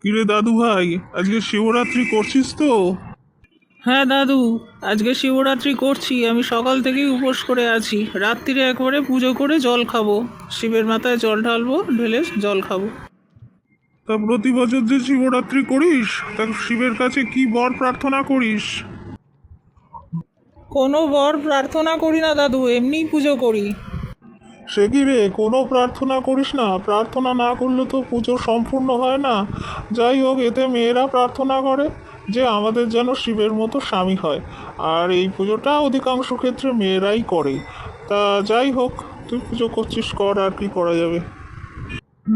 কিরে দাদু ভাই, আজকে শিবরাত্রি করছিস তো? হ্যাঁ দাদু, আজকে শিবরাত্রি করছি। আমি সকাল থেকেই উপোস করে আছি। রাত্রিরে একবারে পুজো করে জল খাবো। শিবের মাথায় জল ঢালবো, ঢেলে জল খাবো। তা প্রতি বছর যে শিবরাত্রি করিস, তা শিবের কাছে কি বর প্রার্থনা করিস? কোনো বর প্রার্থনা করি না দাদু, এমনিই পুজো করি। সে কি রে, কোনো প্রার্থনা করিস না? প্রার্থনা না করলে তো পুজো সম্পূর্ণ হয় না। যাই হোক, এতে মেয়েরা প্রার্থনা করে যে আমাদের যেন শিবের মতো স্বামী হয়। আর এই পুজোটা অধিকাংশ ক্ষেত্রে মেয়েরাই করে। তা যাই হোক, তুই পুজো করছিস, কর, আর কি করা যাবে।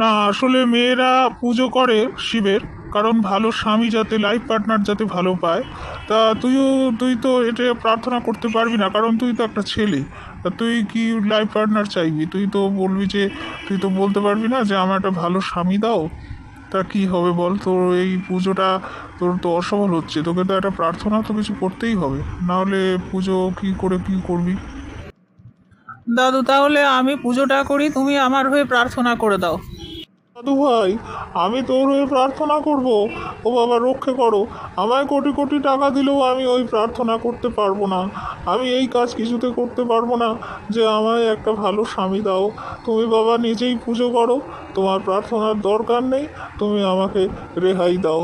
না, আসলে মেয়েরা পুজো করে শিবের, কারণ ভালো স্বামী যাতে, লাইফ পার্টনার যাতে ভালো পায়। তা তুই তো এটা প্রার্থনা করতে পারবি না, কারণ তুই তো একটা ছেলে। তা তুই কি লাইফ পার্টনার চাইবি? তুই তো বলবি যে, তুই তো বলতে পারবি না যে আমার একটা ভালো স্বামী দাও। তা কি হবে বল, তোর এই পুজোটা তোর তো অসফল হচ্ছে। তোকে তো একটা প্রার্থনা তো কিছু করতেই হবে, না হলে পুজো কি করে কি করবি? দাদু, তাহলে আমি পুজোটা করি, তুমি আমার হয়ে প্রার্থনা করে দাও। দাদু ভাই, আমি তোর হয়ে প্রার্থনা করব? ও বাবা, রক্ষে করো। আমায় কোটি কোটি টাকা দিলেও আমি ওই প্রার্থনা করতে পারবো না। আমি এই কাজ কিছুতে করতে পারবো না যে আমায় একটা ভালো স্বামী দাও। তুমি বাবা নিজেই পুজো করো, তোমার প্রার্থনার দরকার নেই। তুমি আমাকে রেহাই দাও।